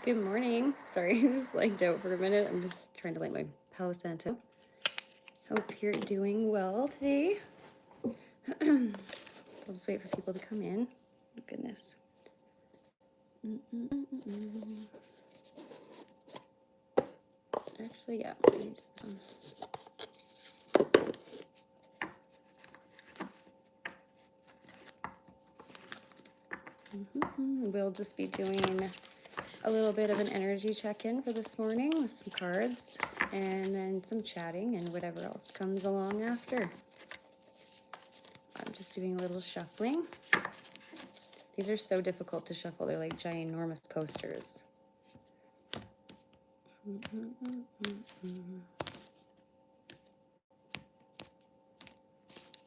Good morning. Sorry, I was lagged out for a minute. I'm just trying to light my Palo Santo. Hope you're doing well today. I'll just wait for people to come in. Oh, goodness. Actually, yeah, I need some. We'll just be doing a little bit of an energy check-in for this morning with some cards and then some chatting and whatever else comes along after. I'm just doing a little shuffling. These are so difficult to shuffle. They're like ginormous coasters.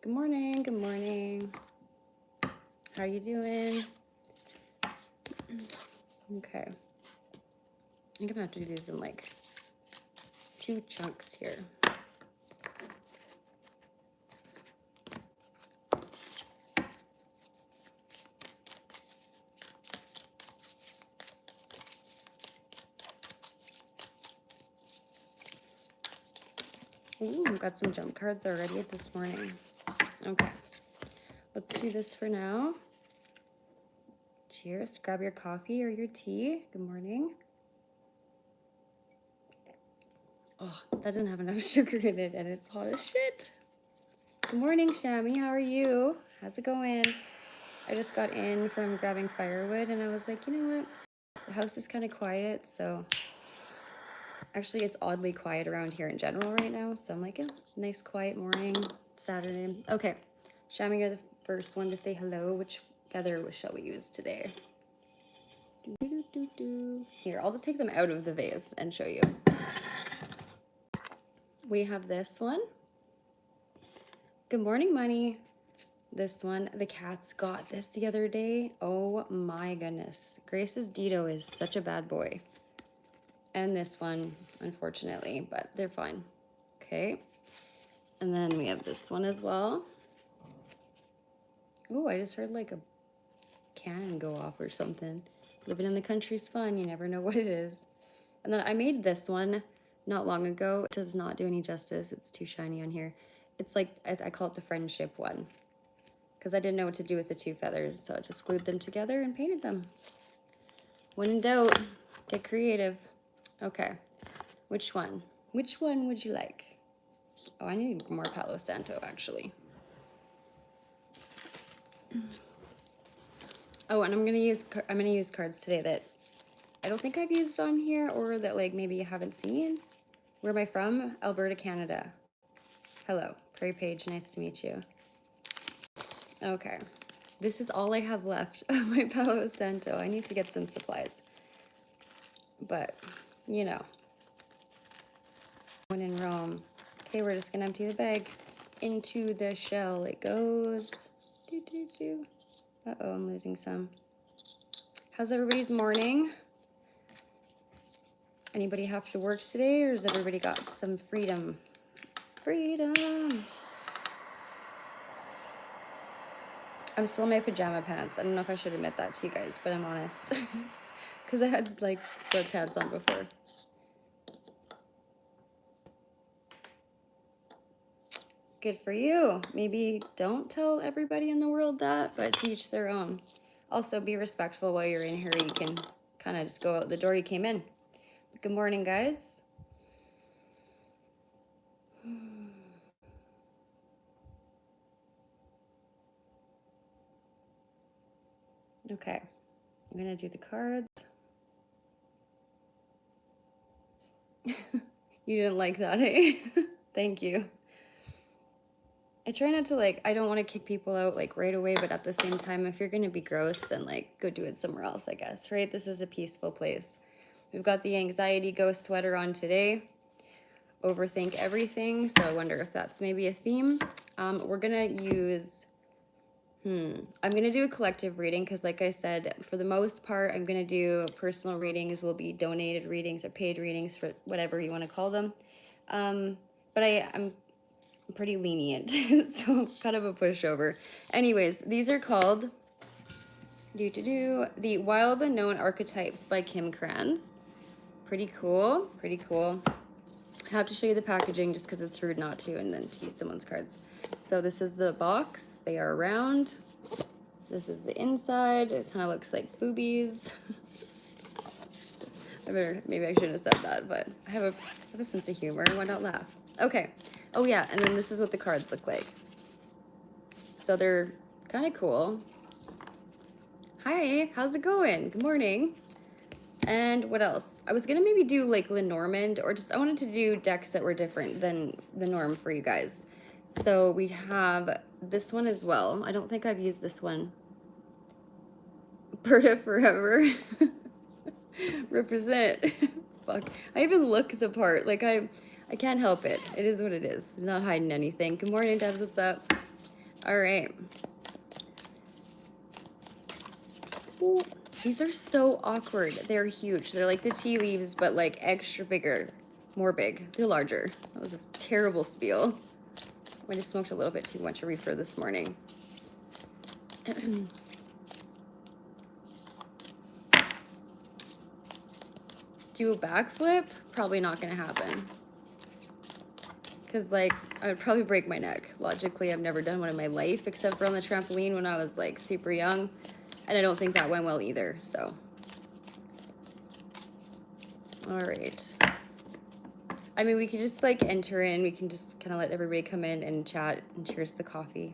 Good morning, good morning. How are you doing? Okay. I think I'm gonna have to do these in like 2 chunks here. Ooh, I've got some jump cards already this morning. Okay, let's do this for now. Cheers. Grab your coffee or your tea. Good morning. Oh, that didn't have enough sugar in it and it's hot as shit. Good morning, Shammy. How are you? How's it going? I just got in from grabbing firewood and I was like, you know what? The house is kind of quiet, so actually it's oddly quiet around here in general right now. So I'm like, yeah, nice quiet morning, Saturday. Okay, Shammy, you're the first one to say hello. Which feather shall we use today? Here, I'll just take them out of the vase and show you. We have this one. Good morning, Money. This one, the cats got this the other day. Oh my goodness. Grace's Dido is such a bad boy. And this one, unfortunately, but they're fine. Okay. And then we have this one as well. Oh, I just heard like a cannon go off or something. Living in the country's fun. You never know what it is. And then I made this one not long ago. It does not do any justice. It's too shiny on here. It's like, I call it the friendship one, because I didn't know what to do with the 2 feathers. So I just glued them together and painted them. When in doubt, get creative. Okay, which one? Which one would you like? Oh, I need more Palo Santo, actually. Oh, and I'm gonna use cards today that I don't think I've used on here, or that like maybe you haven't seen. Where am I from? Alberta, Canada. Hello, Prairie Page, nice to meet you. Okay, this is all I have left of my Palo Santo. I need to get some supplies. But, you know, when in Rome. Okay, we're just gonna empty the bag. Into the shell it goes. Uh-oh, I'm losing some. How's everybody's morning? Anybody have to work today, or has everybody got some freedom? Freedom! I'm still in my pajama pants. I don't know if I should admit that to you guys, but I'm honest. Because I had like sweatpants on before. Good for you. Maybe don't tell everybody in the world that, but to each their own. Also, be respectful while you're in here. You can kind of just go out the door you came in. Good morning, guys. Okay, I'm gonna do the cards. You didn't like that, eh? Thank you. I try not to I don't want to kick people out like right away, but at the same time, if you're gonna be gross, then like go do it somewhere else, I guess, right? This is a peaceful place. We've got the anxiety ghost sweater on today. Overthink everything, so I wonder if that's maybe a theme. We're gonna use, I'm gonna do a collective reading because like I said, for the most part, I'm gonna do personal readings, will be donated readings or paid readings, for whatever you want to call them. But I'm pretty lenient, so kind of a pushover. Anyways, these are called The Wild Unknown Archetypes by Kim Kranz. Pretty cool, pretty cool. I have to show you the packaging just because it's rude not to, and then to use someone's cards. So this is the box. They are round. This is the inside. It kind of looks like boobies. Maybe I shouldn't have said that, but I have a sense of humor. Why not laugh? Okay. Oh yeah, and then this is what the cards look like. So they're kind of cool. Hi, how's it going? Good morning. And what else? I was gonna maybe do like Lenormand, or just I wanted to do decks that were different than the norm for you guys. So we have this one as well. I don't think I've used this one. Berta Forever. Represent. Fuck. I even look the part. Like I can't help it. It is what it is. I'm not hiding anything. Good morning, Debs. What's up? All right. Ooh, these are so awkward. They're huge. They're like the tea leaves, but like extra bigger. More big. They're larger. That was a terrible spiel. I just smoked a little bit too much reefer this morning. Do a backflip? Probably not gonna happen. Because like, I would probably break my neck. Logically, I've never done one in my life except for on the trampoline when I was like super young. And I don't think that went well either, so. All right. I mean, we could just like enter in. We can just kind of let everybody come in and chat and cheers to coffee.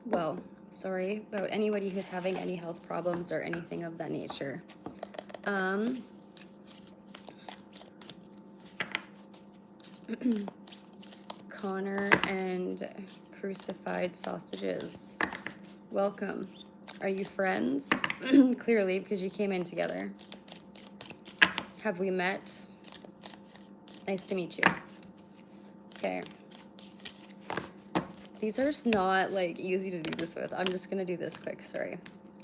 Well, sorry about anybody who's having any health problems or anything of that nature. Connor and Crucified Sausages. Welcome. Are you friends? Clearly, because you came in together. Have we met? Nice to meet you. Okay. These are not like easy to do this with. I'm just gonna do this quick, sorry.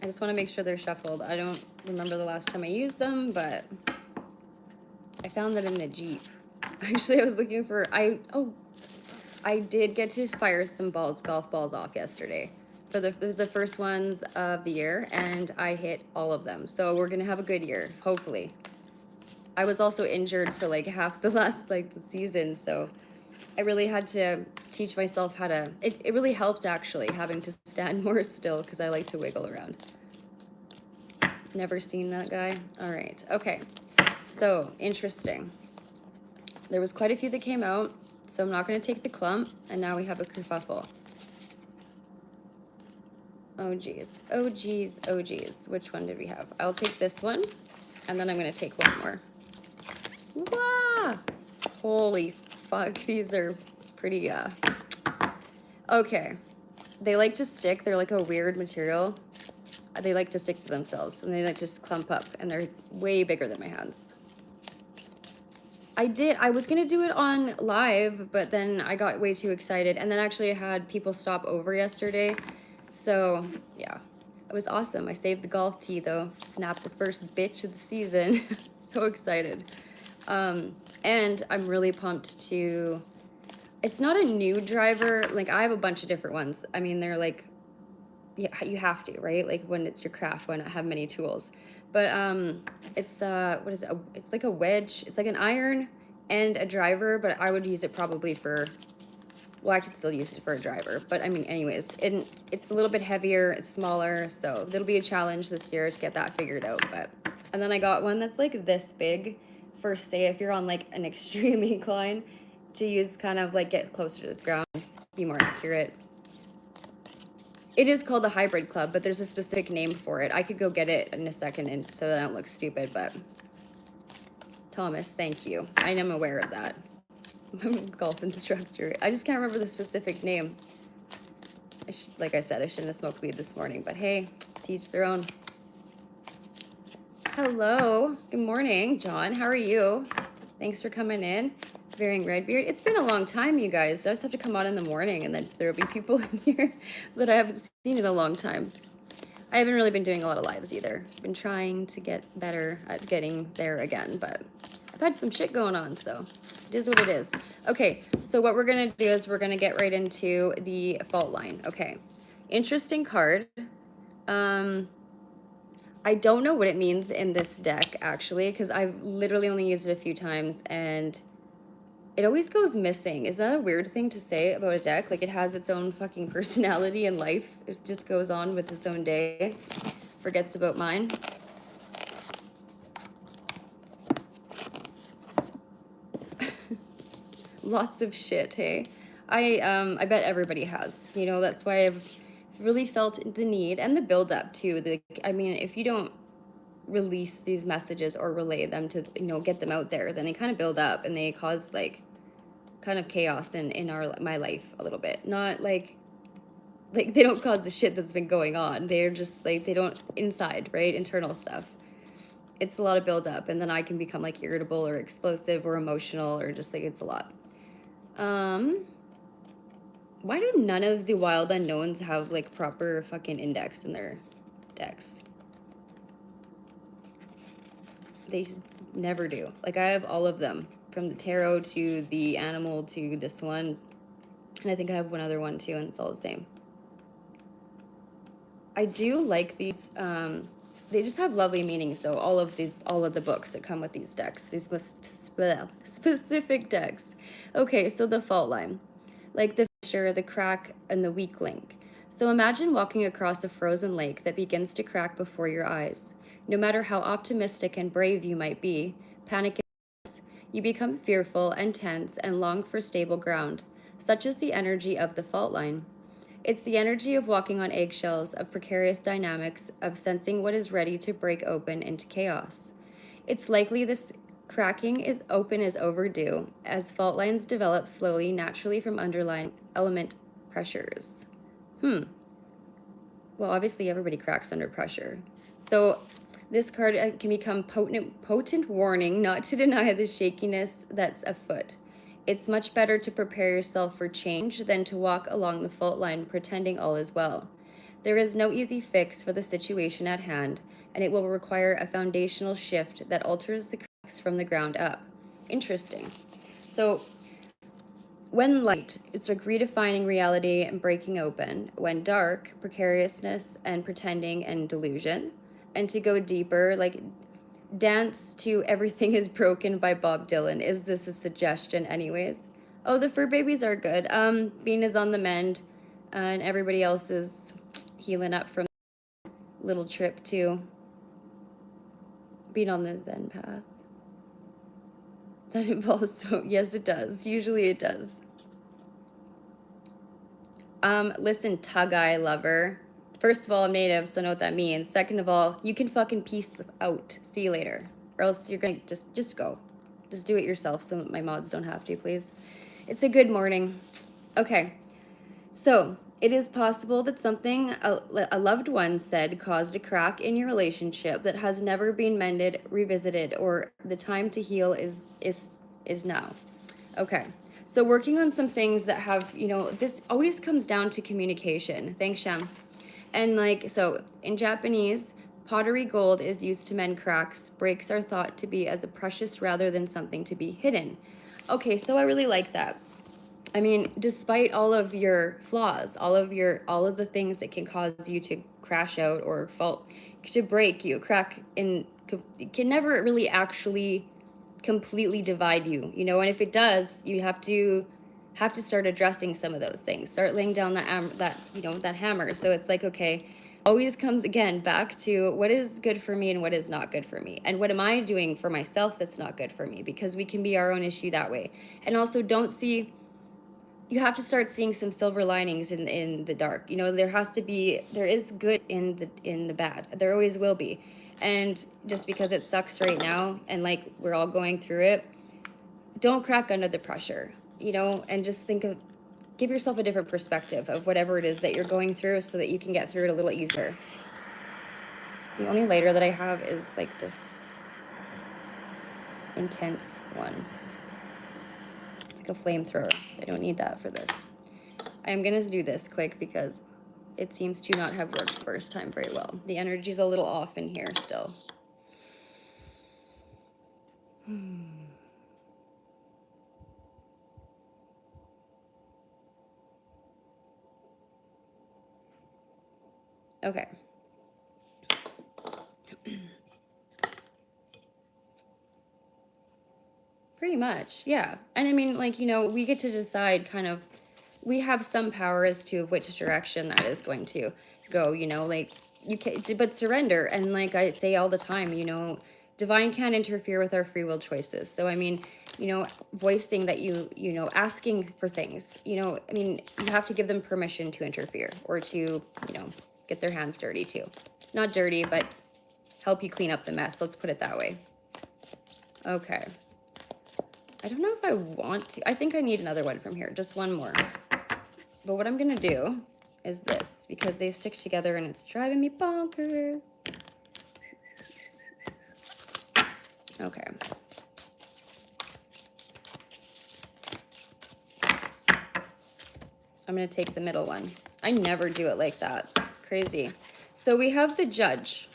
I just wanna make sure they're shuffled. I don't remember the last time I used them, but I found them in a Jeep. Actually, I was looking for, I did get to fire some golf balls off yesterday. It was the first ones of the year, and I hit all of them. So we're gonna have a good year, hopefully. I was also injured for like half the last the season, so I really had to teach myself how to, it really helped actually having to stand more still because I like to wiggle around. Never seen that guy. All right, okay. So interesting. There was quite a few that came out, so I'm not gonna take the clump, and now we have a kerfuffle. Oh geez, oh geez, oh geez. Which one did we have? I'll take this one, and then I'm gonna take one more. Wah! Holy fuck, these are pretty, okay. They like to stick, they're like a weird material. They like to stick to themselves, and they like just clump up, and they're way bigger than my hands. I was gonna do it on live, but then I got way too excited, and then actually I had people stop over yesterday. So yeah, it was awesome. I saved the golf tee though, snapped the first bitch of the season. So excited. And I'm really pumped to, it's not a new driver. Like I have a bunch of different ones. I mean, they're like, yeah, you have to, right? Like when it's your craft, why not have many tools? But it's what is it? It's like a wedge. It's like an iron and a driver, but I would use it probably for, well, I could still use it for a driver. But I mean, anyways, it's a little bit heavier, it's smaller, so it'll be a challenge this year to get that figured out. But and then I got one that's like this big for, say, if you're on like an extreme incline, to use kind of like get closer to the ground, be more accurate. It is called the Hybrid Club, but there's a specific name for it. I could go get it in a second and so that I don't look stupid, but Thomas, thank you. I am aware of that. I'm a golf instructor. I just can't remember the specific name. Like I said, I shouldn't have smoked weed this morning, but hey, to each their own. Hello, good morning, John. How are you? Thanks for coming in. Varying Redbeard. It's been a long time, you guys. I just have to come on in the morning, and then there'll be people in here that I haven't seen in a long time. I haven't really been doing a lot of lives either. I've been trying to get better at getting there again, but I've had some shit going on, so it is what it is. Okay, so what we're gonna do is we're gonna get right into the fault line. Okay, interesting card. I don't know what it means in this deck, actually, because I've literally only used it a few times, and it always goes missing. Is that a weird thing to say about a deck? Like, it has its own fucking personality and life. It just goes on with its own day. Forgets about mine. Lots of shit, hey? I bet everybody has. You know, that's why I've really felt the need and the build up too. I mean, if you don't release these messages or relay them to, you know, get them out there, then they kind of build up and they cause like kind of chaos in my life a little bit. Not like they don't cause the shit that's been going on. They're just like, they don't inside, right? Internal stuff. It's a lot of build up, and then I can become like irritable or explosive or emotional or just like it's a lot. Why do none of the wild unknowns have like proper fucking index in their decks? They never do. Like, I have all of them, from the tarot to the animal to this one, and I think I have one other one too, and it's all the same. I do like these. They just have lovely meanings. So all of the books that come with these decks, these specific decks. Okay, so the fault line, like the fissure, the crack, and the weak link. So imagine walking across a frozen lake that begins to crack before your eyes. No matter how optimistic and brave you might be, panic is. You become fearful and tense and long for stable ground. Such is the energy of the fault line. It's the energy of walking on eggshells, of precarious dynamics, of sensing what is ready to break open into chaos. It's likely this cracking is open is overdue, as fault lines develop slowly, naturally from underlying element pressures. Well, obviously everybody cracks under pressure. So this card can become potent warning not to deny the shakiness that's afoot. It's much better to prepare yourself for change than to walk along the fault line pretending all is well. There is no easy fix for the situation at hand, and it will require a foundational shift that alters the cracks from the ground up. Interesting. So, when light, it's like redefining reality and breaking open. When dark, precariousness and pretending and delusion. And to go deeper, like dance to Everything is Broken by Bob Dylan. Is this a suggestion anyways? Oh, the fur babies are good. Bean is on the mend, and everybody else is healing up from little trip too. Being on the Zen path. That involves, so yes it does. Usually it does. Listen, tug-eye lover. First of all, I'm native, so know what that means. Second of all, you can fucking peace out. See you later. Or else you're gonna just go. Just do it yourself so my mods don't have to, please. It's a good morning. Okay. So, it is possible that something a loved one said caused a crack in your relationship that has never been mended, revisited, or the time to heal is now. Okay. So working on some things that have, you know, this always comes down to communication. Thanks, Shem. And like, so in Japanese, pottery gold is used to mend cracks. Breaks are thought to be as a precious rather than something to be hidden. Okay, so I really like that. I mean, despite all of your flaws, all of the things that can cause you to crash out or fall, to break you, crack, and it can never really actually completely divide you, you know. And if it does, you have to start addressing some of those things. Start laying down that hammer. So it's like, okay, always comes again back to what is good for me and what is not good for me, and what am I doing for myself that's not good for me, because we can be our own issue that way. And also, you have to start seeing some silver linings in the dark. You know, there is good in the bad. There always will be. And just because it sucks right now and like we're all going through it, don't crack under the pressure, you know, and just give yourself a different perspective of whatever it is that you're going through so that you can get through it a little easier. The only lighter that I have is like this intense one. It's like a flamethrower. I don't need that for this. I'm gonna do this quick because it seems to not have worked first time very well. The energy's a little off in here still. Okay. Pretty much, yeah. And I mean, like, you know, we get to decide kind of, we have some power as to which direction that is going to go, you know, like, you can, but surrender. And like I say all the time, you know, divine can't interfere with our free will choices. So, I mean, you know, voicing that you know, asking for things, you know, I mean, you have to give them permission to interfere or to, you know, get their hands dirty too. Not dirty, but help you clean up the mess. Let's put it that way. Okay. I don't know if I want to. I think I need another one from here. Just one more. But what I'm going to do is this, because they stick together and it's driving me bonkers. Okay. I'm going to take the middle one. I never do it like that. Crazy. So we have the Judge.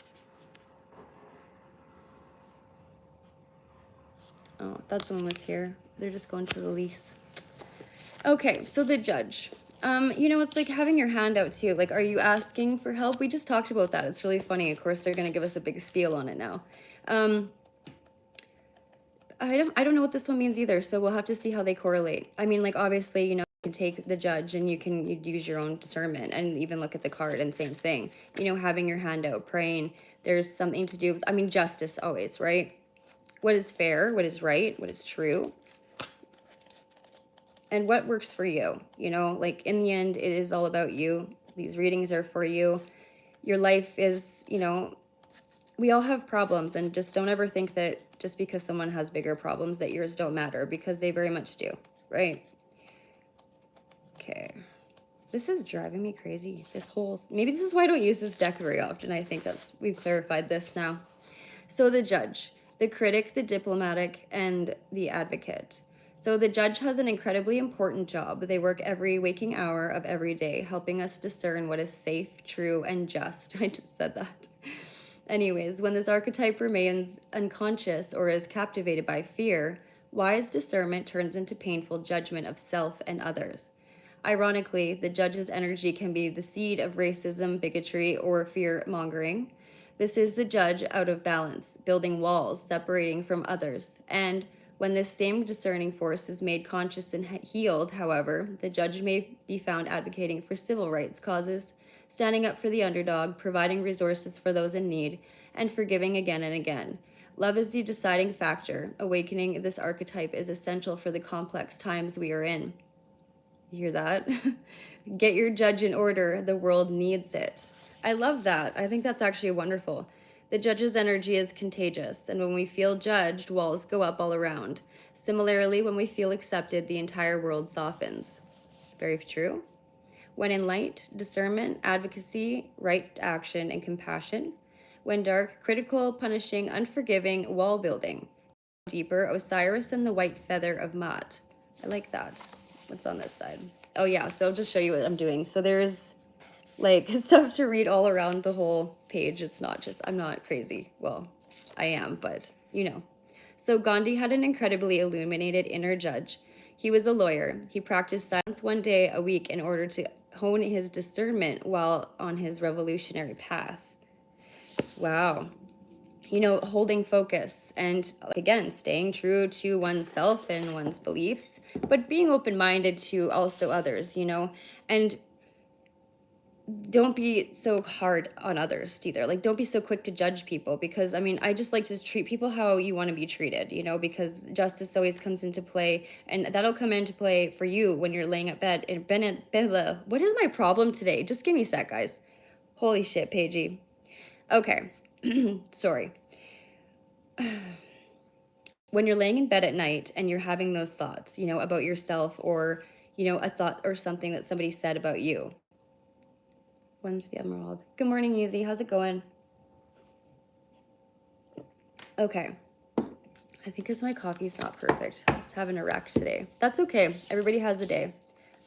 Oh, that's the one that's here. They're just going to release. Okay, so the Judge. You know, it's like having your hand out too. Like, are you asking for help? We just talked about that. It's really funny. Of course, they're going to give us a big spiel on it now. I don't know what this one means either, so we'll have to see how they correlate. I mean, like, obviously, you know, you can take the Judge and you can use your own discernment and even look at the card and same thing. You know, having your hand out, praying. There's something to do with, I mean, justice always, right? What is fair, what is right, what is true, and what works for you. You know, like, in the end, it is all about you. These readings are for you. Your life is, you know, we all have problems, and just don't ever think that just because someone has bigger problems that yours don't matter, because they very much do, right? Okay. This is driving me crazy. This whole, maybe this is why I don't use this deck very often. I think we've clarified this now. So the Judge, the Critic, the Diplomatic, and the Advocate. So the Judge has an incredibly important job. They work every waking hour of every day, helping us discern what is safe, true, and just. I just said that. Anyways, when this archetype remains unconscious or is captivated by fear, wise discernment turns into painful judgment of self and others. Ironically, the Judge's energy can be the seed of racism, bigotry, or fear-mongering. This is the Judge out of balance, building walls, separating from others. And when this same discerning force is made conscious and healed, however, the Judge may be found advocating for civil rights causes, standing up for the underdog, providing resources for those in need, and forgiving again and again. Love is the deciding factor. Awakening this archetype is essential for the complex times we are in. You hear that? Get your Judge in order. The world needs it. I love that. I think that's actually wonderful. The Judge's energy is contagious, and when we feel judged, walls go up all around. Similarly, when we feel accepted, the entire world softens. Very true. When in light, discernment, advocacy, right action, and compassion. When dark, critical, punishing, unforgiving, wall building. Deeper, Osiris and the white feather of Maat. I like that. What's on this side? Oh yeah, so I'll just show you what I'm doing. So there's like stuff to read all around the whole page. It's not just, I'm not crazy. Well, I am, but you know. So Gandhi had an incredibly illuminated inner Judge. He was a lawyer. He practiced silence one day a week in order to hone his discernment while on his revolutionary path. Wow. You know, holding focus and, again, staying true to oneself and one's beliefs, but being open-minded to also others, you know, and don't be so hard on others either. Like, don't be so quick to judge people, because, I mean, I just like to treat people how you want to be treated, you know, because justice always comes into play, and that'll come into play for you when you're laying at bed. And Bella, what is my problem today? Just give me a sec, guys. Holy shit, Paigey. Okay. Sorry. When you're laying in bed at night and you're having those thoughts, you know, about yourself, or, you know, a thought or something that somebody said about you. One for the Emerald. Good morning, Easy. How's it going? Okay. I think because my coffee's not perfect. It's having a wreck today. That's okay. Everybody has a day.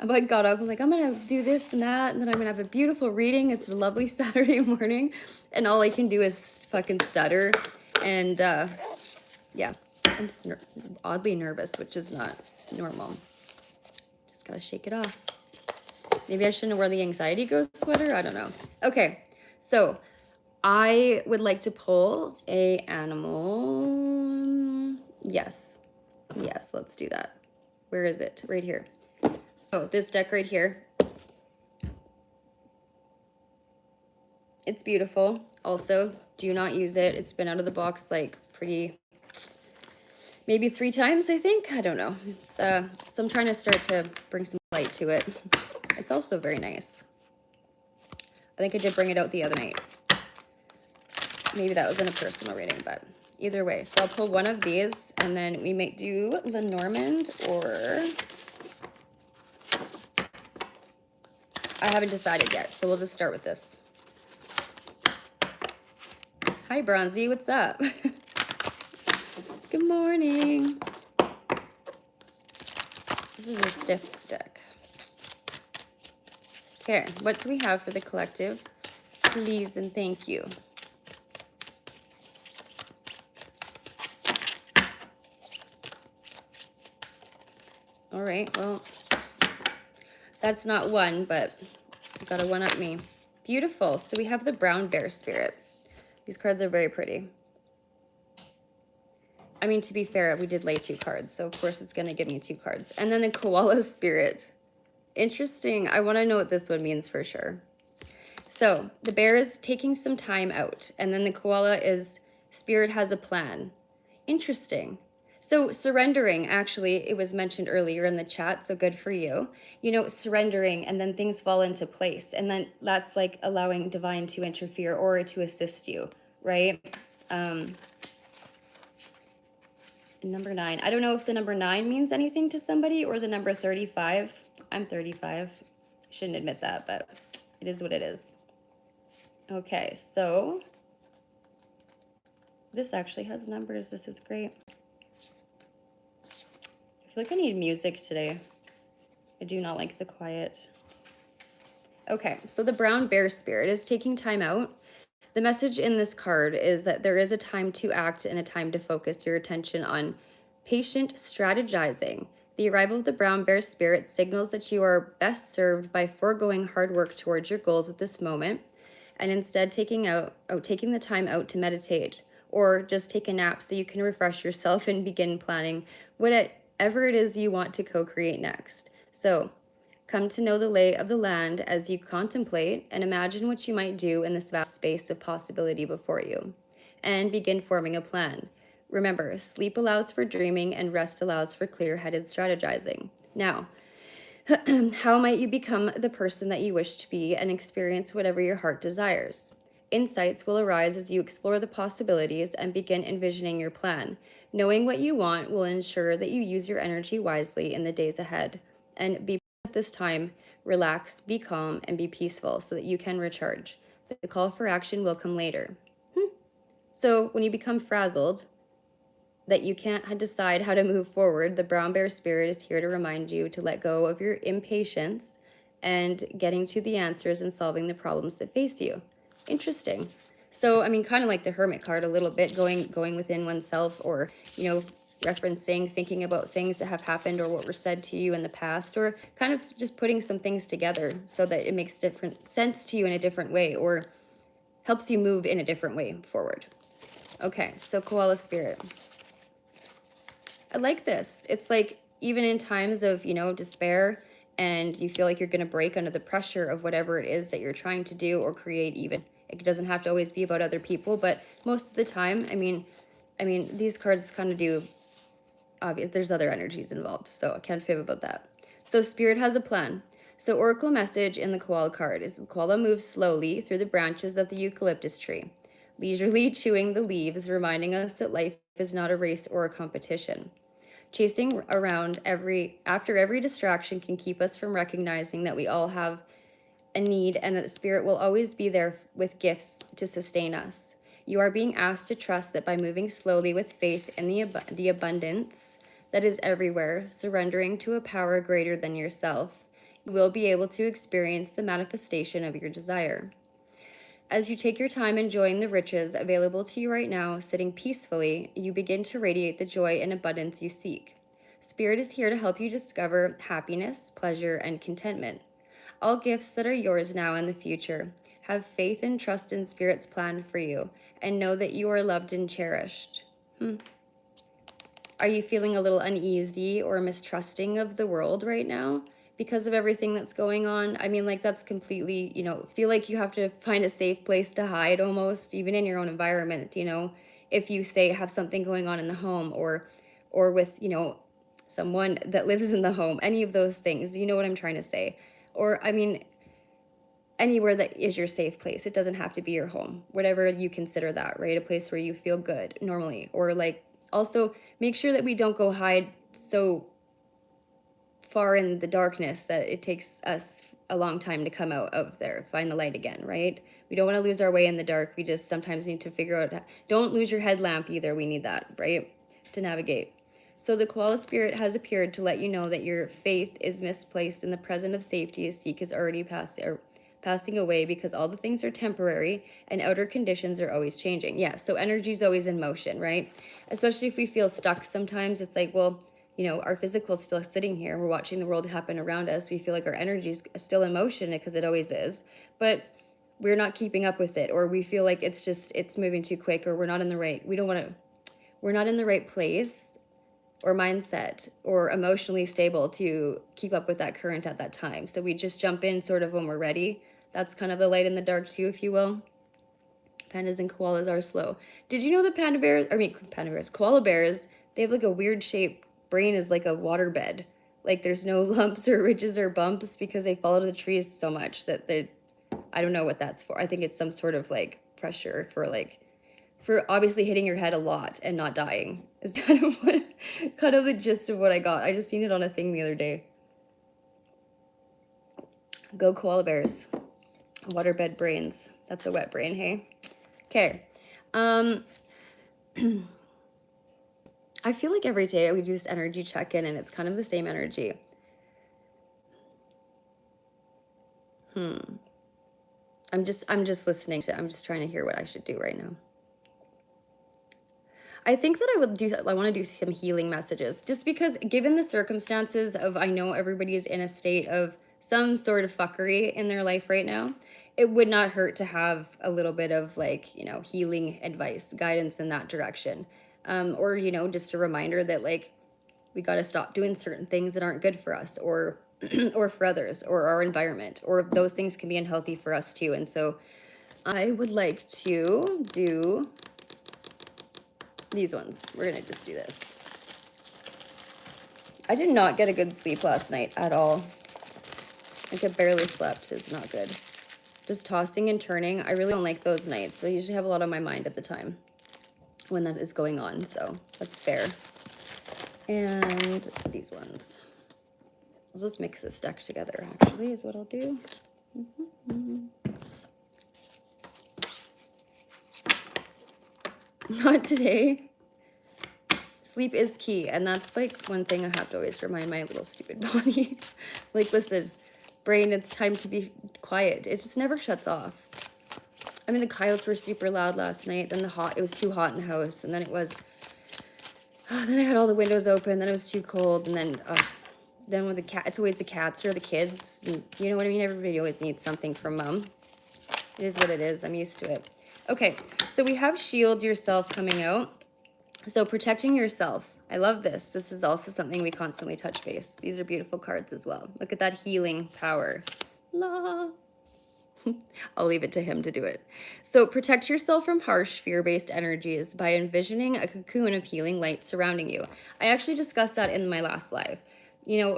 I like got up, I'm like, I'm gonna do this and that, and then I'm gonna have a beautiful reading. It's a lovely Saturday morning, and all I can do is fucking stutter. And yeah, I'm just oddly nervous, which is not normal. Just gotta shake it off. Maybe I shouldn't wear the anxiety ghost sweater. I don't know. Okay, so I would like to pull a animal. Yes, let's do that. Where is it? Right here. So this deck right here. It's beautiful. Also, do not use it. It's been out of the box like maybe 3 times, I think. I don't know. It's, so I'm trying to start to bring some light to it. It's also very nice. I think I did bring it out the other night. Maybe that was in a personal reading, but either way. So I'll pull one of these, and then we might do Lenormand, or I haven't decided yet, so we'll just start with this. Hi, Bronzy, what's up? Good morning. This is a stiff deck. Okay, what do we have for the collective? Please and thank you. All right, well, that's not one, but you got a one up me. Beautiful. So we have the brown bear spirit. These cards are very pretty. I mean, to be fair, we did lay 2 cards, so of course it's going to give me 2 cards. And then the koala spirit. Interesting. I want to know what this one means for sure. So the bear is taking some time out, and then the koala is spirit has a plan. Interesting. So surrendering, actually, it was mentioned earlier in the chat, so good for you. You know, surrendering, and then things fall into place. And then that's like allowing divine to interfere or to assist you, right? Number 9. I don't know if the number 9 means anything to somebody, or the number 35. I'm 35. Shouldn't admit that, but it is what it is. Okay, so this actually has numbers. This is great. I feel like I need music today. I do not like the quiet. Okay, so the brown bear spirit is taking time out. The message in this card is that there is a time to act and a time to focus your attention on patient strategizing. The arrival of the brown bear spirit signals that you are best served by foregoing hard work towards your goals at this moment, and instead taking the time out to meditate or just take a nap so you can refresh yourself and begin planning whatever it is you want to co-create next. So come to know the lay of the land as you contemplate and imagine what you might do in this vast space of possibility before you, and begin forming a plan. Remember, sleep allows for dreaming and rest allows for clear-headed strategizing. Now, how might you become the person that you wish to be and experience whatever your heart desires? Insights will arise as you explore the possibilities and begin envisioning your plan. Knowing what you want will ensure that you use your energy wisely in the days ahead. And be at this time, relax, be calm, and be peaceful so that you can recharge. The call for action will come later. So when you become frazzled, that you can't decide how to move forward, the brown bear spirit is here to remind you to let go of your impatience and getting to the answers and solving the problems that face you. Interesting. So, I mean, kind of like the hermit card a little bit, going within oneself, or, you know, referencing, thinking about things that have happened or what were said to you in the past, or kind of just putting some things together so that it makes different sense to you in a different way, or helps you move in a different way forward. Okay, so koala spirit. I like this. It's like, even in times of, you know, despair, and you feel like you're going to break under the pressure of whatever it is that you're trying to do or create. Even it doesn't have to always be about other people, but most of the time, I mean these cards kind of do, obvious, there's other energies involved, so I can't fib about that. So spirit has a plan. So oracle message in the koala card is: the koala moves slowly through the branches of the eucalyptus tree, leisurely chewing the leaves, reminding us that life is not a race or a competition. Chasing around after every distraction can keep us from recognizing that we all have a need and that the spirit will always be there with gifts to sustain us. You are being asked to trust that by moving slowly with faith in the abundance that is everywhere, surrendering to a power greater than yourself, you will be able to experience the manifestation of your desire. As you take your time enjoying the riches available to you right now, sitting peacefully, you begin to radiate the joy and abundance you seek. Spirit is here to help you discover happiness, pleasure, and contentment. All gifts that are yours now and the future. Have faith and trust in Spirit's plan for you, and know that you are loved and cherished. Are you feeling a little uneasy or mistrusting of the world right now because of everything that's going on? I mean, like, that's completely, feel like you have to find a safe place to hide almost, even in your own environment, if you say have something going on in the home or with, someone that lives in the home, any of those things, you know what I'm trying to say? Or, I mean, anywhere that is your safe place. It doesn't have to be your home, whatever you consider that, right? A place where you feel good normally, or like, also make sure that we don't go hide so far in the darkness that it takes us a long time to come out of there, find the light again, right? We don't want to lose our way in the dark. We just sometimes need to figure out, don't lose your headlamp either. We need that, right? To navigate. So the koala spirit has appeared to let you know that your faith is misplaced and the present of safety you seek is already passing away, because all the things are temporary and outer conditions are always changing. Yeah, so energy is always in motion, right? Especially if we feel stuck sometimes, it's like, well, our physical is still sitting here. We're watching the world happen around us. We feel like our energy is still in motion because it always is. But we're not keeping up with it, or we feel like it's moving too quick, or we're not in the right place or mindset or emotionally stable to keep up with that current at that time. So we just jump in sort of when we're ready. That's kind of the light in the dark too, if you will. Pandas and koalas are slow. Did you know that koala bears, they have like a weird shaped brain, is like a waterbed. Like there's no lumps or ridges or bumps because they follow the trees so much that I don't know what that's for. I think it's some sort of like pressure for obviously hitting your head a lot and not dying. Is kind of the gist of what I got. I just seen it on a thing the other day. Go koala bears. Waterbed brains. That's a wet brain, hey? Okay. I feel like every day we do this energy check-in and it's kind of the same energy. I'm just listening I'm just trying to hear what I should do right now. I think that I want to do some healing messages, just because given the circumstances of, I know everybody is in a state of some sort of fuckery in their life right now. It would not hurt to have a little bit of like, healing advice, guidance in that direction. Or, just a reminder that like, we got to stop doing certain things that aren't good for us or, or for others or our environment, or those things can be unhealthy for us too. And so I would like to do these ones. We're going to just do this. I did not get a good sleep last night at all. Like, I barely slept. It's not good. Just tossing and turning. I really don't like those nights. So I usually have a lot on my mind at the time when that is going on. So that's fair. And these ones. I'll just mix this deck together, actually, is what I'll do. Not today. Sleep is key, and that's like one thing I have to always remind my little stupid body. Like, listen, brain, it's time to be quiet. It just never shuts off. I mean, the coyotes were super loud last night. Then it was too hot in the house, and then then I had all the windows open. Then it was too cold, and then with the cat, it's always the cats or the kids. And you know what I mean? Everybody always needs something from mom. It is what it is. I'm used to it. Okay, so we have shield yourself coming out. So protecting yourself. I love this. This is also something we constantly touch base. These are beautiful cards as well. Look at that healing power. La. I'll leave it to him to do it. So protect yourself from harsh, fear-based energies by envisioning a cocoon of healing light surrounding you. I actually discussed that in my last live.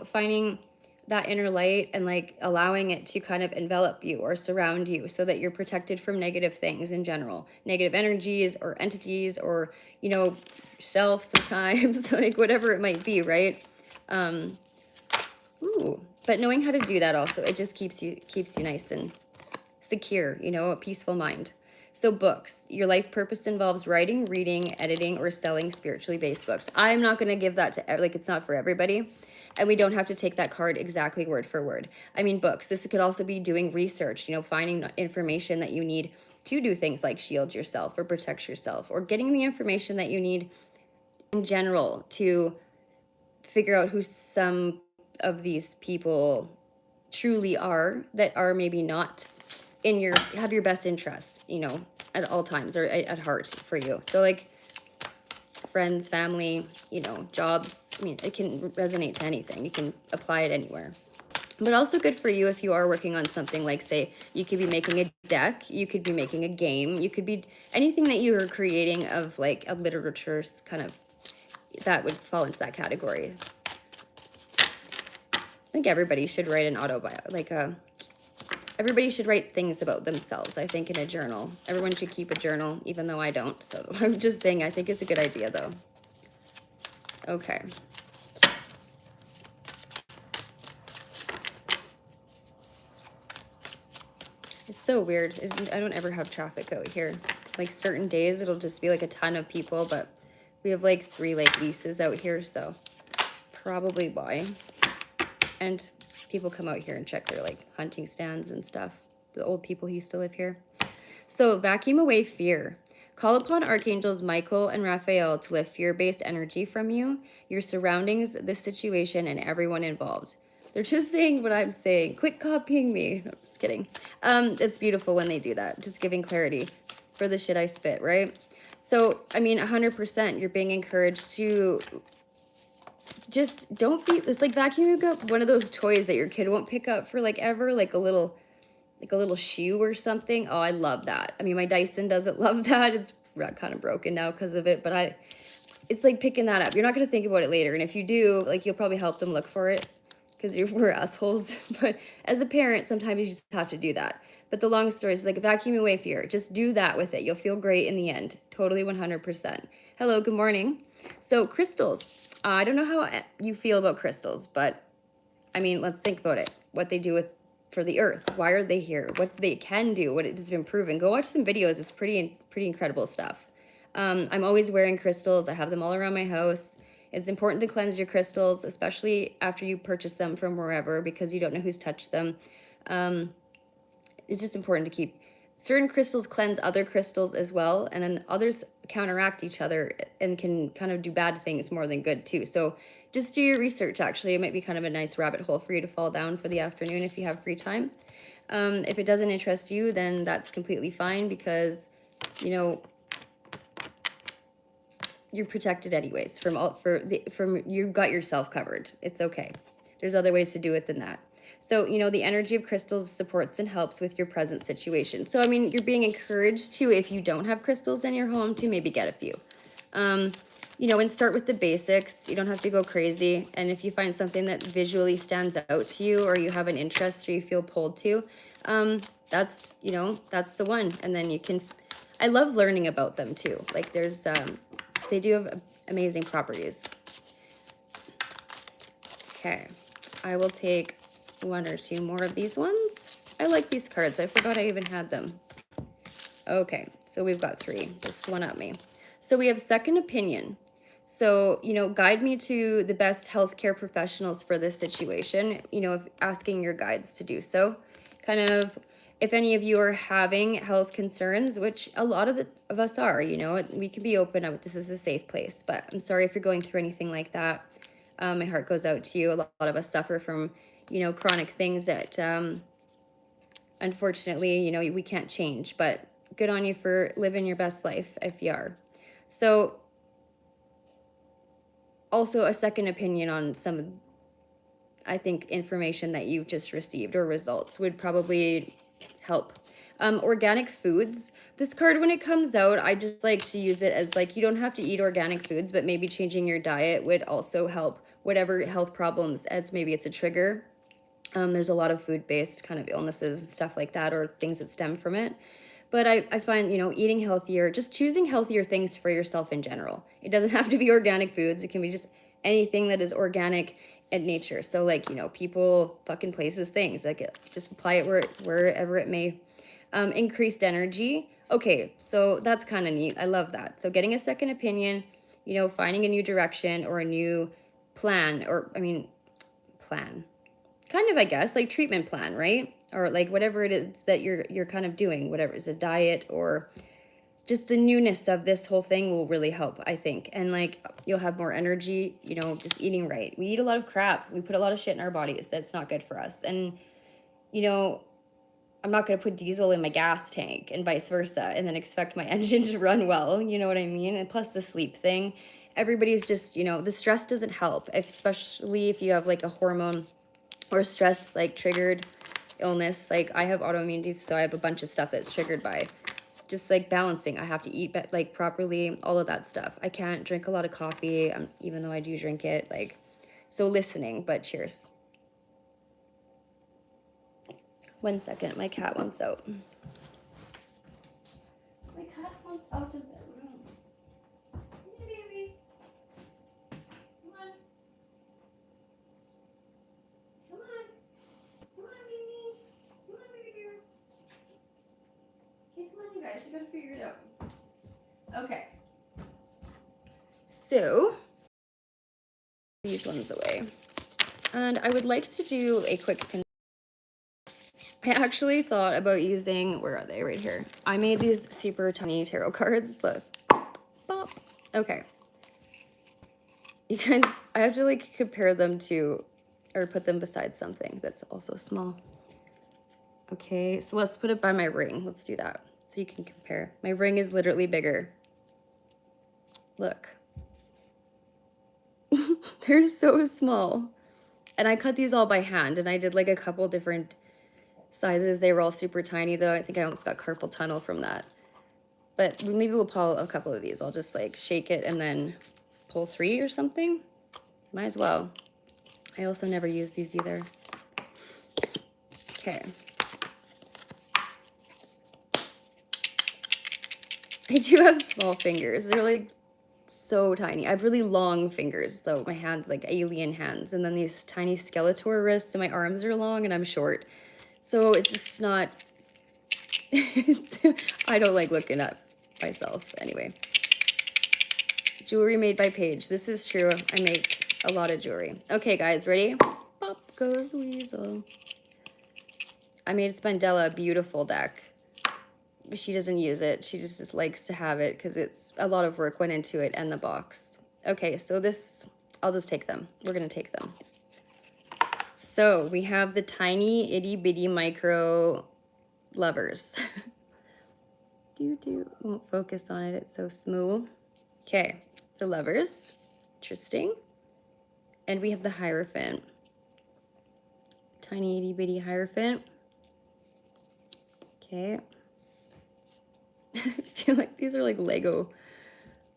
Finding that inner light and like allowing it to kind of envelop you or surround you so that you're protected from negative things in general, negative energies or entities or, yourself sometimes, like whatever it might be, right? But knowing how to do that also, it just keeps you nice and secure, a peaceful mind. So books, your life purpose involves writing, reading, editing, or selling spiritually based books. I'm not going to give that to, it's not for everybody. And we don't have to take that card exactly word for word. I mean, books. This could also be doing research, you know, finding information that you need to do things like shield yourself or protect yourself, or getting the information that you need in general to figure out who some of these people truly are that are maybe not in your, have your best interest, you know, at all times, or at heart for you. So like friends, family, you know, jobs, I mean, it can resonate to anything. You can apply it anywhere. But also good for you if you are working on something like, say, you could be making a deck, you could be making a game, you could be anything that you are creating of like a literature kind of, that would fall into that category. I think everybody should write an everybody should write things about themselves, I think, in a journal. Everyone should keep a journal, even though I don't. So I'm just saying, I think it's a good idea, though. Okay. It's so weird. I don't ever have traffic out here. Like certain days, it'll just be like a ton of people, but we have like 3 like leases out here, so probably why. And people come out here and check their like hunting stands and stuff. The old people who used to live here. So vacuum away fear. Call upon archangels Michael and Raphael to lift fear-based energy from you, your surroundings, the situation, and everyone involved. They're just saying what I'm saying. Quit copying me. No, I'm just kidding. It's beautiful when they do that. Just giving clarity for the shit I spit, right? So, I mean, 100%, you're being encouraged to just don't be, it's like vacuuming up one of those toys that your kid won't pick up for like ever, like a little shoe or something. Oh, I love that. I mean, my Dyson doesn't love that. It's kind of broken now because of it, but it's like picking that up. You're not going to think about it later. And if you do, like, you'll probably help them look for it because we're assholes. But as a parent, sometimes you just have to do that. But the long story is like vacuum away fear. Just do that with it. You'll feel great in the end. Totally 100%. Hello, good morning. So crystals. I don't know how you feel about crystals, but I mean, let's think about it. What they do for the earth. Why are they here? What they can do, what has been proven. Go watch some videos. It's pretty incredible stuff. I'm always wearing crystals. I have them all around my house. It's important to cleanse your crystals, especially after you purchase them from wherever, because you don't know who's touched them. It's just important to keep certain crystals cleanse other crystals as well, and then others counteract each other and can kind of do bad things more than good too. So just do your research. Actually, it might be kind of a nice rabbit hole for you to fall down for the afternoon if you have free time. If it doesn't interest you, then that's completely fine, because you know you're protected anyways from you've got yourself covered. It's okay. There's other ways to do it than that. So, you know, the energy of crystals supports and helps with your present situation. So, I mean, you're being encouraged to, if you don't have crystals in your home, to maybe get a few. You know, and start with the basics. You don't have to go crazy. And if you find something that visually stands out to you, or you have an interest or you feel pulled to, that's, you know, that's the one. And then you can, I love learning about them too. Like there's, they do have amazing properties. Okay, I will take 1 or 2 more of these ones. I like these cards. I forgot I even had them. Okay, so we've got 3. Just one up me. So we have second opinion. So, you know, guide me to the best healthcare professionals for this situation, you know, asking your guides to do so. Kind of, if any of you are having health concerns, which a lot of us are, you know, we can be open up. This is a safe place, but I'm sorry if you're going through anything like that. My heart goes out to you. A lot of us suffer from, you know, chronic things that, unfortunately, you know, we can't change, but good on you for living your best life if you are. So also a second opinion on some, I think, information that you've just received or results would probably help. Organic foods. This card, when it comes out, I just like to use it as like, you don't have to eat organic foods, but maybe changing your diet would also help whatever health problems, as maybe it's a trigger. There's a lot of food-based kind of illnesses and stuff like that, or things that stem from it. But I find, you know, eating healthier, just choosing healthier things for yourself in general. It doesn't have to be organic foods. It can be just anything that is organic in nature. So like, you know, people, fucking places, things. Like just apply it wherever it may. Increased energy. Okay, so that's kind of neat. I love that. So getting a second opinion, you know, finding a new direction or a new plan, or I mean, plan. Kind of, I guess, like treatment plan, right? Or like whatever it is that you're kind of doing, whatever it's a diet or just the newness of this whole thing will really help, I think. And like you'll have more energy, you know, just eating right. We eat a lot of crap. We put a lot of shit in our bodies that's not good for us. And you know, I'm not going to put diesel in my gas tank and vice versa and then expect my engine to run well. You know what I mean? And plus the sleep thing. Everybody's just, you know, the stress doesn't help, especially if you have like a hormone or stress like triggered illness. Like I have autoimmune, so I have a bunch of stuff that's triggered by just like balancing. I have to eat like properly, all of that stuff. I can't drink a lot of coffee, even though I do drink it. Like, so listening, but cheers. 1 second, my cat wants out. My cat wants out of the room. Hey, baby. Come on. Come on. Come on, baby. Come on, baby girl. Okay, come on, you guys. You gotta figure it out. Okay. So, these ones away. And I would like to do a quick I actually thought about using, where are they? Right here. I made these super tiny tarot cards. Look. Bop. Okay. You guys, I have to like compare them to, or put them beside something that's also small. Okay, so let's put it by my ring. Let's do that so you can compare. My ring is literally bigger. Look. They're so small. And I cut these all by hand and I did like a couple different sizes. They were all super tiny though. I think I almost got carpal tunnel from that. But maybe we'll pull a couple of these. I'll just like shake it and then pull 3 or something. Might as well. I also never use these either. Okay. I do have small fingers. They're like so tiny. I have really long fingers though. My hands like alien hands. And then these tiny Skeletor wrists and my arms are long and I'm short. So it's just not, I don't like looking at myself anyway. Jewelry made by Paige. This is true. I make a lot of jewelry. Okay, guys, ready? Pop goes Weasel. I made Spandella a beautiful deck. She doesn't use it. She just likes to have it because it's a lot of work went into it and the box. Okay, so this, I'll just take them. We're going to take them. So we have the tiny itty bitty micro lovers. Won't focus on it. It's so smooth. Okay, the lovers. Interesting. And we have the Hierophant. Tiny itty bitty Hierophant. Okay. I feel like these are like Lego.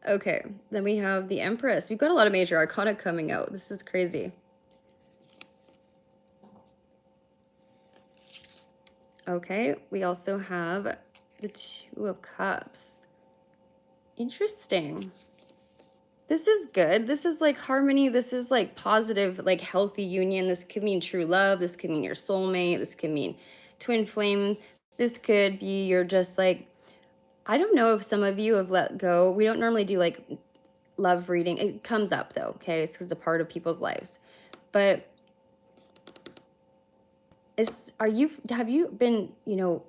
Okay, then we have the Empress. We've got a lot of major arcana coming out. This is crazy. Okay, we also have the 2 of Cups. Interesting. This is good. This is like harmony. This is like positive, like healthy union. This could mean true love. This could mean your soulmate. This could mean twin flame. This could be you're just like, I don't know if some of you have let go. We don't normally do like love reading. It comes up though, okay? It's because it's a part of people's lives. But have you been, you know,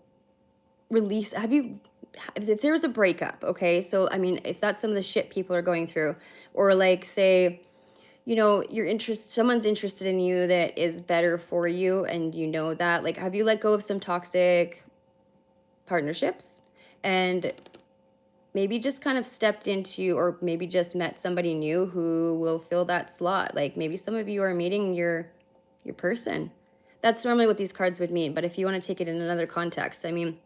released? If there was a breakup, okay? So, I mean, if that's some of the shit people are going through, or like say, you know, someone's interested in you that is better for you and you know that, like, have you let go of some toxic partnerships and maybe just kind of stepped into, or maybe just met somebody new who will fill that slot? Like maybe some of you are meeting your person. That's normally what these cards would mean. But if you want to take it in another context, I mean,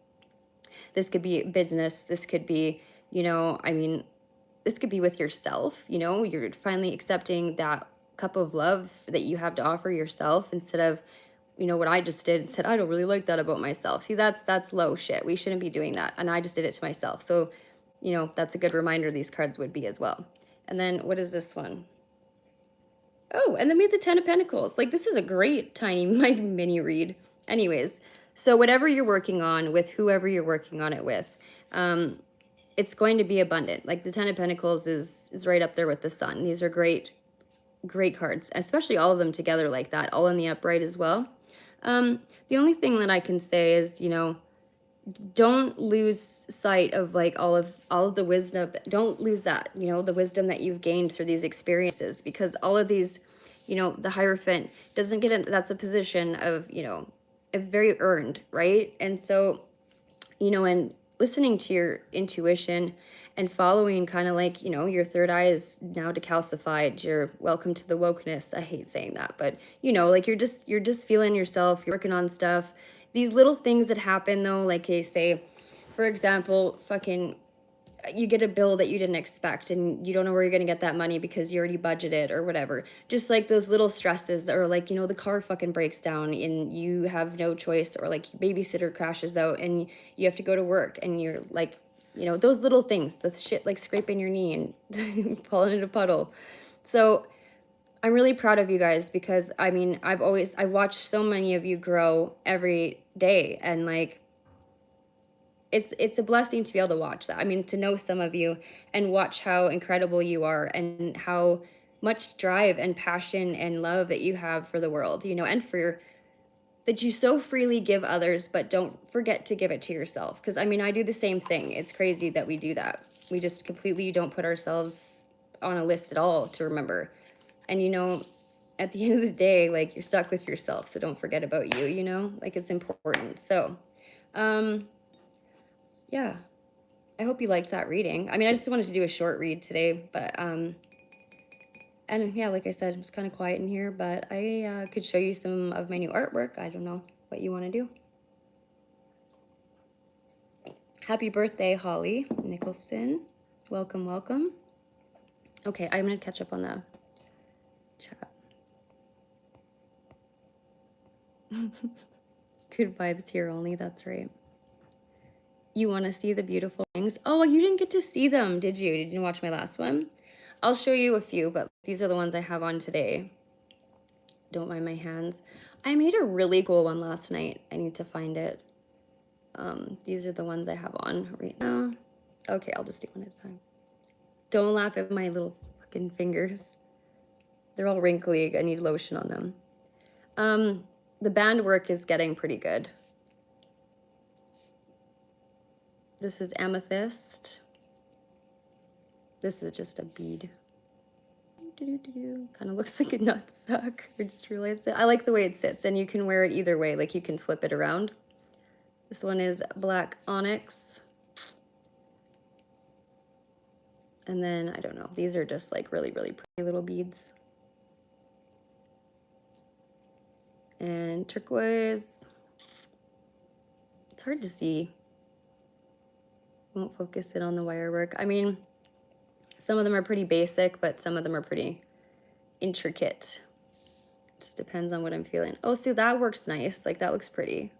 this could be business. This could be, you know, I mean, this could be with yourself. You know, you're finally accepting that cup of love that you have to offer yourself instead of, you know, what I just did and said, I don't really like that about myself. See, that's low shit. We shouldn't be doing that. And I just did it to myself. So, you know, that's a good reminder these cards would be as well. And then what is this one? Oh, and then we have the 10 of Pentacles. Like, this is a great tiny mini read. Anyways, so whatever you're working on with whoever you're working on it with, it's going to be abundant. Like the 10 of Pentacles is right up there with the Sun. These are great great cards, especially all of them together like that, all in the upright as well. The only thing that I can say is, don't lose sight of like all of the wisdom. Don't lose that, the wisdom that you've gained through these experiences, because all of these, the Hierophant doesn't get in, that's a position of, a very earned, right? And so, and listening to your intuition and following kind of like, your third eye is now decalcified. You're welcome to the wokeness. I hate saying that, but like you're just feeling yourself, you're working on stuff. These little things that happen though, like they say, for example, fucking you get a bill that you didn't expect and you don't know where you're going to get that money because you already budgeted or whatever. Just like those little stresses, or like, the car fucking breaks down and you have no choice, or like babysitter crashes out and you have to go to work and you're like, those little things, the shit like scraping your knee and falling in a puddle. So I'm really proud of you guys, because I mean, I watch so many of you grow every day, and like, it's a blessing to be able to watch that. I mean, to know some of you and watch how incredible you are and how much drive and passion and love that you have for the world, and for that you so freely give others, but don't forget to give it to yourself. Because I mean, I do the same thing. It's crazy that we do that. We just completely don't put ourselves on a list at all to remember. And at the end of the day, like, you're stuck with yourself, so don't forget about you, like, it's important. So yeah, I hope you liked that reading. I mean, I just wanted to do a short read today, but and yeah, like I said, it's kind of quiet in here, but I could show you some of my new artwork. I don't know what you want to do. Happy birthday, Holly Nicholson. Welcome, welcome. Okay, I'm going to catch up on the chat. Good vibes here only, that's right. You want to see the beautiful things? Oh, you didn't get to see them, did you? Did you watch my last one? I'll show you a few, but these are the ones I have on today. Don't mind my hands. I made a really cool one last night. I need to find it. These are the ones I have on right now. Okay, I'll just do one at a time. Don't laugh at my little fucking fingers. They're all wrinkly. I need lotion on them. The band work is getting pretty good. This is amethyst. This is just a bead. Kind of looks like a nutsack. I just realized it. I like the way it sits, and you can wear it either way. Like, you can flip it around. This one is black onyx. And then, I don't know, these are just like really, really pretty little beads. And turquoise. It's hard to see. Won't focus it on the wire work. I mean, some of them are pretty basic, but some of them are pretty intricate. Just depends on what I'm feeling. Oh, see, that works nice. Like, that looks pretty.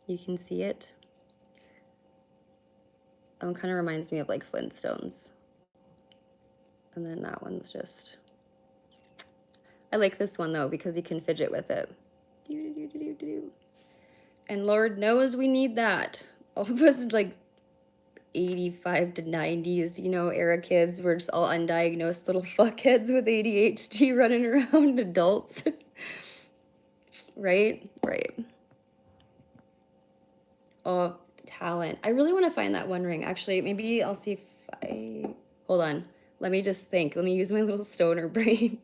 You can see it. Kind of reminds me of like Flintstones. And then that one's just, I like this one though, because you can fidget with it. And Lord knows we need that. All of us like 85 to 90s, era kids. We're just all undiagnosed little fuckheads with ADHD running around, adults. Right? Right. Oh, talent. I really want to find that one ring. Actually, maybe I'll see if hold on. Let me just think. Let me use my little stoner brain.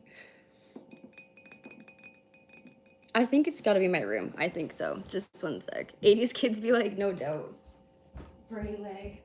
I think it's got to be my room. I think so. Just one sec. 80s kids be like, no doubt. Brain lag.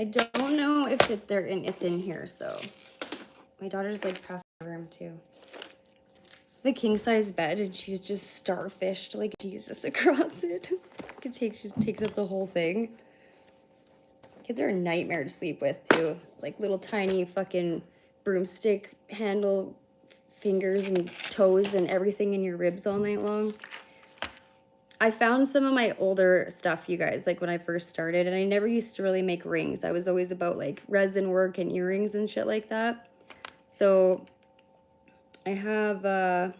I don't know if it's in here, so my daughter's like past the room too. I have a king size bed and she's just starfished like Jesus across it. She takes up the whole thing. Kids are a nightmare to sleep with too. It's like little tiny fucking broomstick handle fingers and toes and everything in your ribs all night long. I found some of my older stuff, you guys, like when I first started, and I never used to really make rings. I was always about like resin work and earrings and shit like that. So I have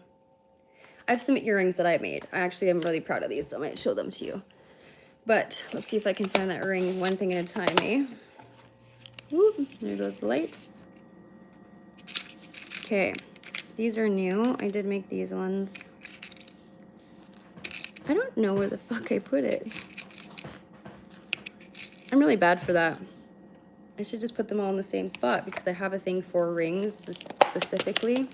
some earrings that I made. I actually am really proud of these, so I might show them to you. But let's see if I can find that ring one thing at a time, eh? Whoop, there goes the lights. Okay, these are new. I did make these ones. I don't know where the fuck I put it. I'm really bad for that. I should just put them all in the same spot because I have a thing for rings specifically.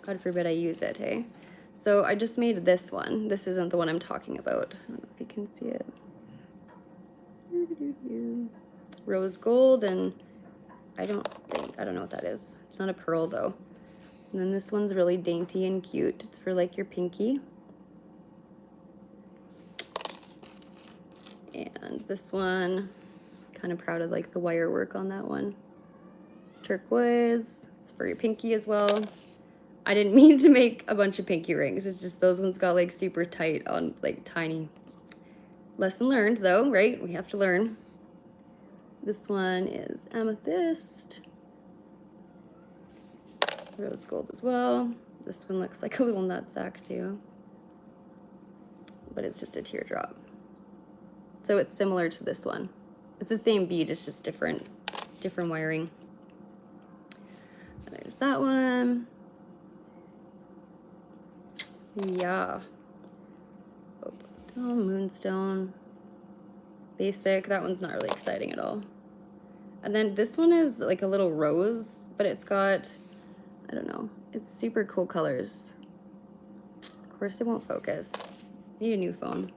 God forbid I use it, hey? So I just made this one. This isn't the one I'm talking about. I don't know if you can see it. Rose gold, and I don't know what that is. It's not a pearl though. And then this one's really dainty and cute. It's for like your pinky. And this one, kind of proud of like the wire work on that one. It's turquoise. It's for your pinky as well. I didn't mean to make a bunch of pinky rings. It's just those ones got like super tight on like tiny. Lesson learned though, right? We have to learn. This one is amethyst. Rose gold as well. This one looks like a little nutsack too. But it's just a teardrop. So it's similar to this one. It's the same bead, it's just different wiring. And there's that one. Yeah. Opalstone, moonstone. Basic. That one's not really exciting at all. And then this one is like a little rose, but it's got, I don't know, it's super cool colors. Of course it won't focus. I need a new phone.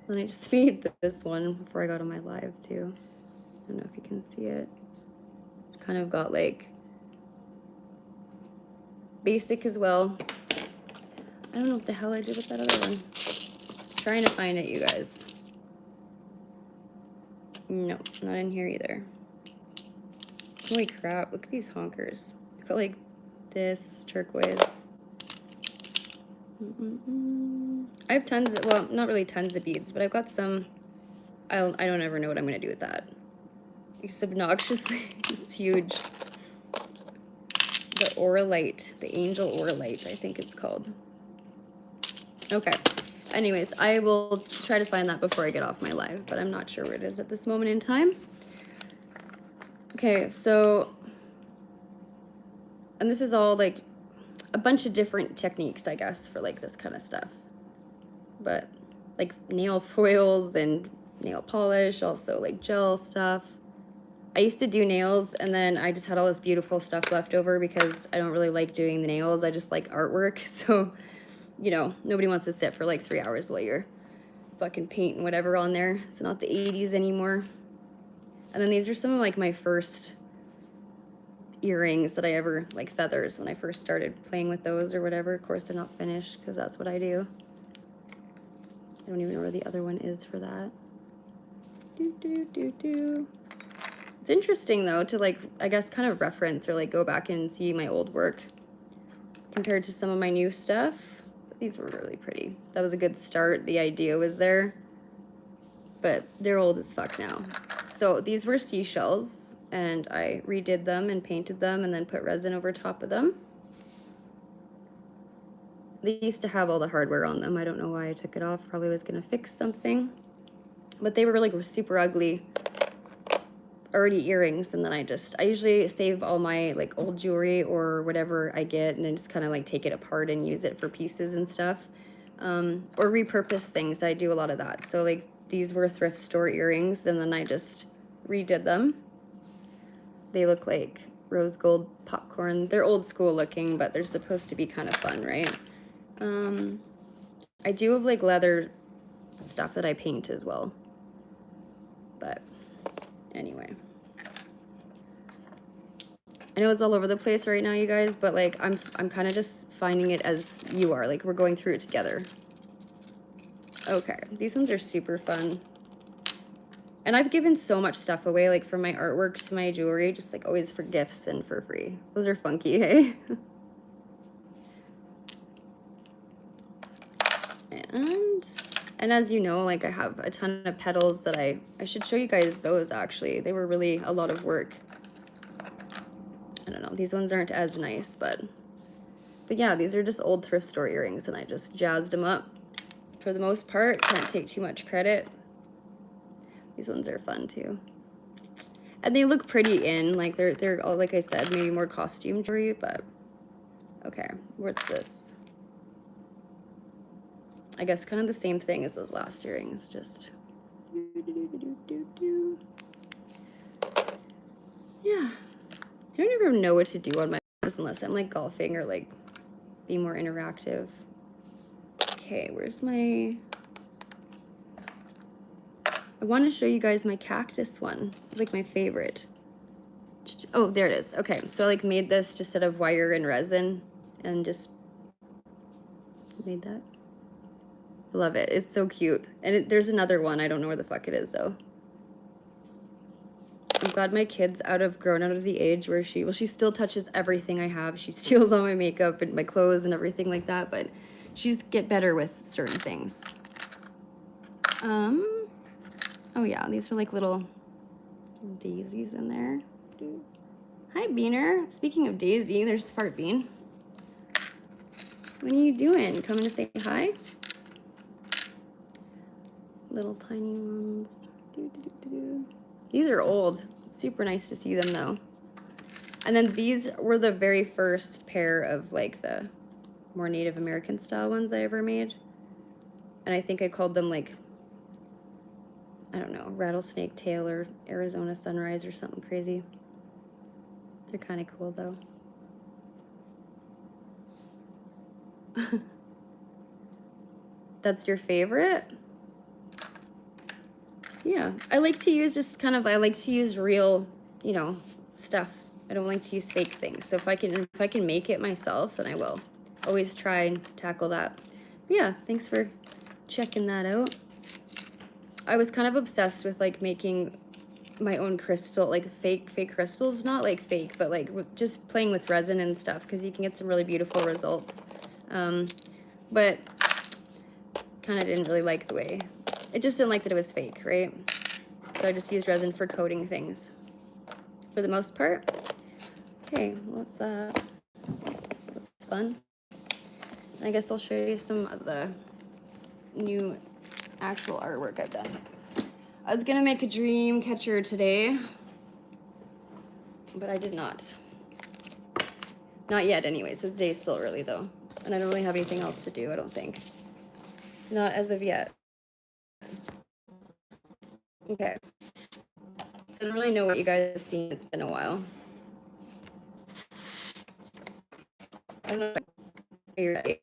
And I just made this one before I got on my live too. I don't know if you can see it. It's kind of got like basic as well. I don't know what the hell I did with that other one. I'm trying to find it, you guys. No, not in here either. Holy crap, look at these honkers. I've got like this turquoise. I have tons of, well, not really tons of beads, but I've got some. I don't ever know what I'm gonna do with that. It's obnoxiously, it's huge. The Oralite, the Angel Oralite, I think it's called. Okay. Anyways, I will try to find that before I get off my live, but I'm not sure where it is at this moment in time. Okay, so, and this is all like a bunch of different techniques, I guess, for like this kind of stuff. But like nail foils and nail polish, also like gel stuff. I used to do nails and then I just had all this beautiful stuff left over because I don't really like doing the nails. I just like artwork. So, you know, nobody wants to sit for like 3 hours while you're fucking painting whatever on there. It's not the 80s anymore. And then these are some of like my first earrings that I ever, like feathers, when I first started playing with those or whatever. Of course, they're not finished because that's what I do. I don't even know where the other one is for that. It's interesting though to like, I guess, kind of reference or like go back and see my old work compared to some of my new stuff. But these were really pretty. That was a good start. The idea was there, but they're old as fuck now. So these were seashells and I redid them and painted them and then put resin over top of them. They used to have all the hardware on them. I don't know why I took it off. Probably was gonna fix something. But they were like super ugly, already earrings. And then I usually save all my like old jewelry or whatever I get and then just kind of like take it apart and use it for pieces and stuff. Or repurpose things. I do a lot of that. So like these were thrift store earrings and then I just redid them. They look like rose gold popcorn. They're old school looking, but they're supposed to be kind of fun, right? I do have like leather stuff that I paint as well, but Anyway. I know it's all over the place right now, you guys, but like I'm kind of just finding it as you are. Like we're going through it together. Okay, these ones are super fun. And I've given so much stuff away, like from my artwork to my jewelry, just like always for gifts and for free. Those are funky, hey? And as you know, like I have a ton of petals that I should show you guys those actually. They were really a lot of work. I don't know, these ones aren't as nice, but yeah, these are just old thrift store earrings and I just jazzed them up. For the most part, can't take too much credit. These ones are fun too. And they look pretty in, like they're all, like I said, maybe more costume jewelry, but okay, what's this? I guess kind of the same thing as those last earrings, just yeah. I don't ever know what to do on my videos unless I'm like golfing or like be more interactive. Okay, where's my... I want to show you guys my cactus one. It's like my favorite. Oh, there it is. Okay, so I like made this just out of wire and resin and just made that. I love it. It's so cute. And there's another one. I don't know where the fuck it is though. I'm glad my kid's grown out of the age where she still touches everything I have. She steals all my makeup and my clothes and everything like that, but she's get better with certain things. Oh yeah, these are like little daisies in there. Hi, Beaner. Speaking of Daisy, there's Fart Bean. What are you doing? Coming to say hi? Little tiny ones. These are old. Super nice to see them though. And then these were the very first pair of like the more Native American style ones I ever made. And I think I called them like, I don't know, rattlesnake tail or Arizona sunrise or something crazy. They're kind of cool though. That's your favorite? Yeah, I like to use I like to use real, you know, stuff. I don't like to use fake things. So if I can make it myself, then I will. Always try and tackle that. But yeah, thanks for checking that out. I was kind of obsessed with like making my own crystal, like fake crystals, not like fake, but like just playing with resin and stuff because you can get some really beautiful results. But kind of didn't really like the way, it just didn't like that it was fake, right? So I just used resin for coating things for the most part. Okay, let's this is fun. I guess I'll show you some of the new actual artwork I've done. I was gonna make a dream catcher today, but I did not. Not yet anyways, the day's still early though. And I don't really have anything else to do, I don't think. Not as of yet. Okay. So I don't really know what you guys have seen, it's been a while. I don't know if you're ready.